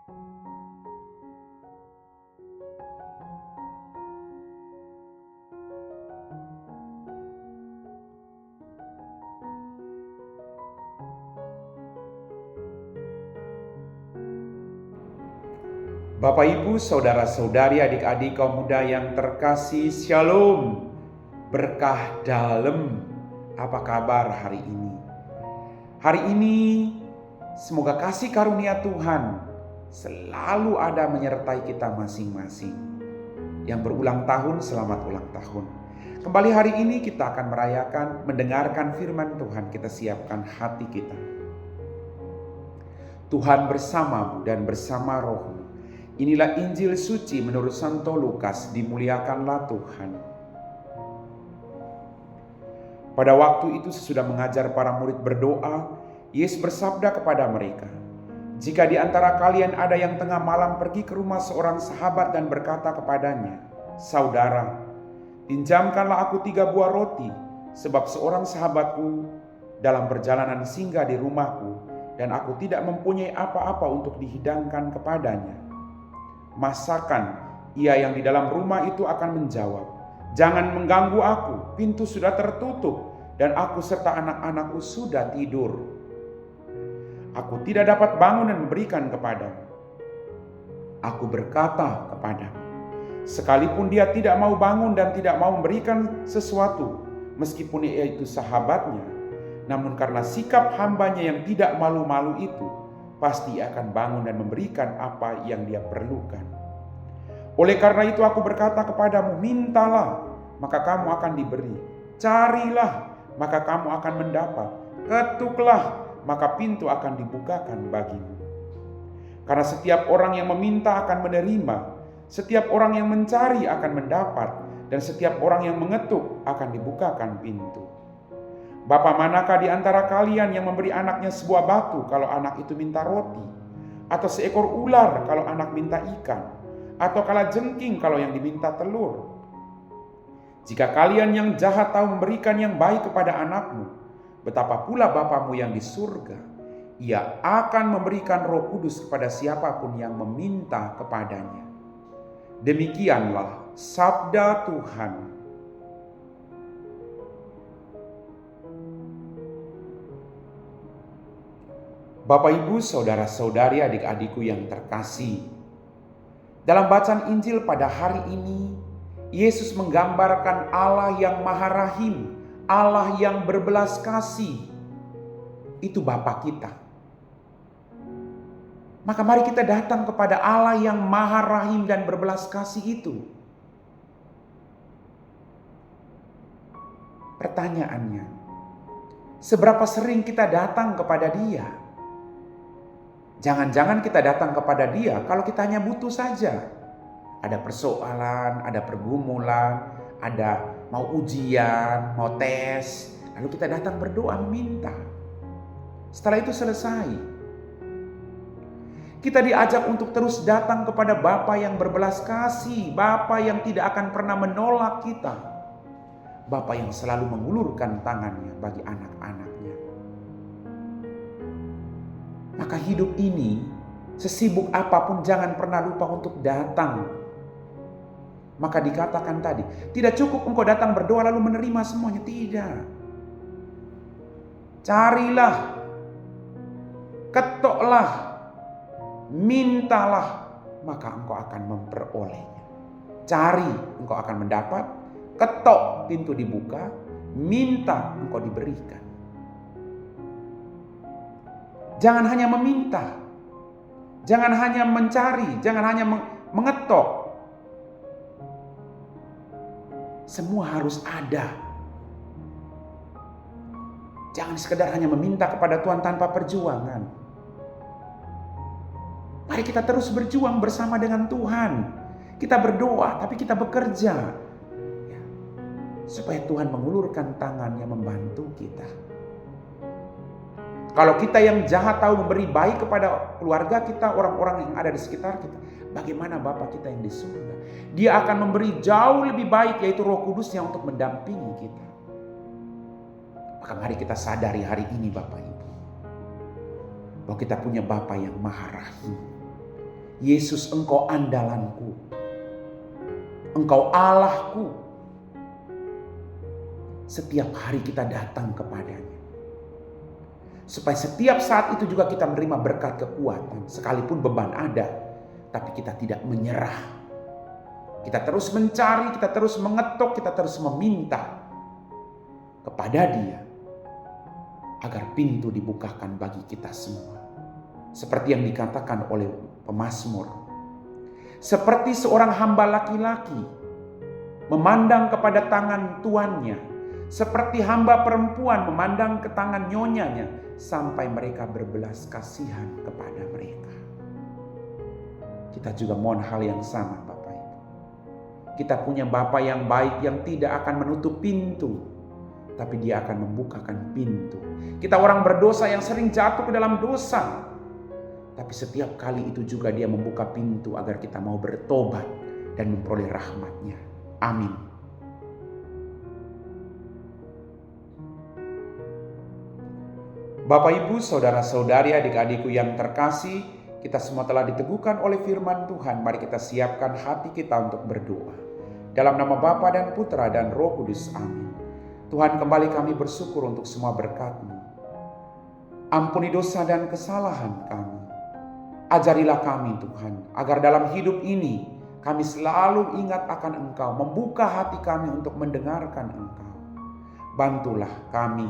Bapak Ibu, saudara-saudari, adik-adik kaum muda yang terkasih, Shalom. Berkah dalam, apa kabar hari ini? Hari ini semoga kasih karunia Tuhan selalu ada menyertai kita masing-masing. Yang berulang tahun, selamat ulang tahun. Kembali hari ini kita akan merayakan, mendengarkan firman Tuhan. Kita siapkan hati kita. Tuhan bersamamu dan bersama rohmu. Inilah Injil suci menurut Santo Lukas, dimuliakanlah Tuhan. Pada waktu itu sesudah mengajar para murid berdoa, Yesus bersabda kepada mereka, "Jika di antara kalian ada yang tengah malam pergi ke rumah seorang sahabat dan berkata kepadanya, 'Saudara, pinjamkanlah aku 3 buah roti, sebab seorang sahabatku dalam perjalanan singgah di rumahku, dan aku tidak mempunyai apa-apa untuk dihidangkan kepadanya.' Masakan ia yang di dalam rumah itu akan menjawab, 'Jangan mengganggu aku, pintu sudah tertutup dan aku serta anak-anakku sudah tidur. Aku tidak dapat bangun dan memberikan kepadamu.' Aku berkata kepadamu, sekalipun dia tidak mau bangun dan tidak mau memberikan sesuatu, meskipun ia itu sahabatnya, namun karena sikap hambanya yang tidak malu-malu itu, pasti ia akan bangun dan memberikan apa yang dia perlukan. Oleh karena itu aku berkata kepadamu, mintalah, maka kamu akan diberi. Carilah, maka kamu akan mendapat. Ketuklah, maka pintu akan dibukakan bagimu. Karena setiap orang yang meminta akan menerima, setiap orang yang mencari akan mendapat, dan setiap orang yang mengetuk akan dibukakan pintu. Bapa manakah di antara kalian yang memberi anaknya sebuah batu kalau anak itu minta roti? Atau seekor ular kalau anak minta ikan? Atau kalajengking kalau yang diminta telur? Jika kalian yang jahat tahu memberikan yang baik kepada anakmu, betapa pula Bapamu yang di surga, Ia akan memberikan Roh Kudus kepada siapapun yang meminta kepadanya." Demikianlah sabda Tuhan. Bapak Ibu, saudara-saudari, adik-adikku yang terkasih, dalam bacaan Injil pada hari ini, Yesus menggambarkan Allah yang Maha Rahim, Allah yang berbelas kasih. Itu Bapa kita. Maka mari kita datang kepada Allah yang Maha Rahim dan berbelas kasih itu. Pertanyaannya, seberapa sering kita datang kepada Dia? Jangan-jangan kita datang kepada Dia kalau kita hanya butuh saja. Ada persoalan, ada pergumulan, ada mau ujian, mau tes. Lalu kita datang berdoa meminta. Setelah itu selesai. Kita diajak untuk terus datang kepada Bapa yang berbelas kasih. Bapa yang tidak akan pernah menolak kita. Bapa yang selalu mengulurkan tangannya bagi anak-anaknya. Maka hidup ini, sesibuk apapun jangan pernah lupa untuk datang. Maka dikatakan tadi, tidak cukup engkau datang berdoa lalu menerima semuanya. Tidak. Carilah, ketoklah, mintalah, maka engkau akan memperolehnya. Cari, engkau akan mendapat. Ketok, pintu dibuka. Minta, engkau diberikan. Jangan hanya meminta, jangan hanya mencari, jangan hanya mengetok. Semua harus ada. Jangan sekedar hanya meminta kepada Tuhan tanpa perjuangan. Mari kita terus berjuang bersama dengan Tuhan. Kita berdoa, tapi kita bekerja. Ya, supaya Tuhan mengulurkan tangannya membantu kita. Kalau kita yang jahat tahu memberi baik kepada keluarga kita, orang-orang yang ada di sekitar kita, bagaimana Bapa kita yang di surga? Dia akan memberi jauh lebih baik, yaitu Roh Kudusnya untuk mendampingi kita. Maka mari kita sadari hari ini Bapak Ibu, bahwa kita punya Bapa yang Maha Rahim. Yesus, Engkau andalanku, Engkau Allahku. Setiap hari kita datang kepadanya, supaya setiap saat itu juga kita menerima berkat kekuatan. Sekalipun beban ada, tapi kita tidak menyerah. Kita terus mencari, kita terus mengetuk, kita terus meminta kepada Dia agar pintu dibukakan bagi kita semua. Seperti yang dikatakan oleh pemazmur, seperti seorang hamba laki-laki memandang kepada tangan tuannya, seperti hamba perempuan memandang ke tangan nyonyanya, sampai mereka berbelas kasihan kepada mereka. Kita juga mohon hal yang sama, Bapak Ibu. Kita punya Bapa yang baik, yang tidak akan menutup pintu, tapi Dia akan membukakan pintu. Kita orang berdosa yang sering jatuh ke dalam dosa, tapi setiap kali itu juga Dia membuka pintu agar kita mau bertobat dan memperoleh rahmat-Nya. Amin. Bapak, Ibu, saudara-saudari, adik-adikku yang terkasih, kita semua telah diteguhkan oleh firman Tuhan. Mari kita siapkan hati kita untuk berdoa. Dalam nama Bapa dan Putra dan Roh Kudus. Amin. Tuhan, kembali kami bersyukur untuk semua berkat-Mu. Ampuni dosa dan kesalahan kami. Ajarilah kami, Tuhan, agar dalam hidup ini kami selalu ingat akan Engkau, membuka hati kami untuk mendengarkan Engkau. Bantulah kami,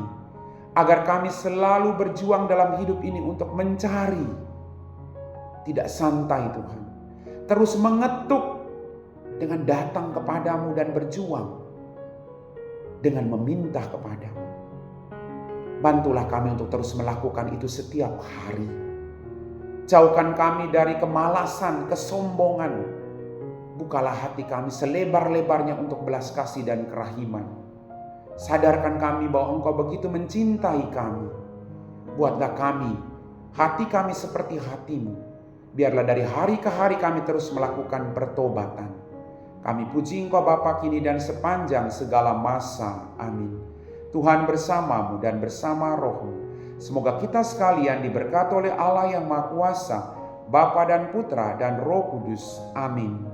agar kami selalu berjuang dalam hidup ini untuk mencari, tidak santai Tuhan, terus mengetuk dengan datang kepadamu dan berjuang dengan meminta kepadamu. Bantulah kami untuk terus melakukan itu setiap hari. Jauhkan kami dari kemalasan, kesombongan. Bukalah hati kami selebar-lebarnya untuk belas kasih dan kerahiman. Sadarkan kami bahwa Engkau begitu mencintai kami. Buatlah kami, hati kami seperti hati-Mu. Biarlah dari hari ke hari kami terus melakukan pertobatan. Kami puji Engkau Bapa kini dan sepanjang segala masa. Amin. Tuhan bersama-Mu dan bersama Roh-Mu. Semoga kita sekalian diberkati oleh Allah yang Maha Kuasa, Bapa dan Putra dan Roh Kudus. Amin.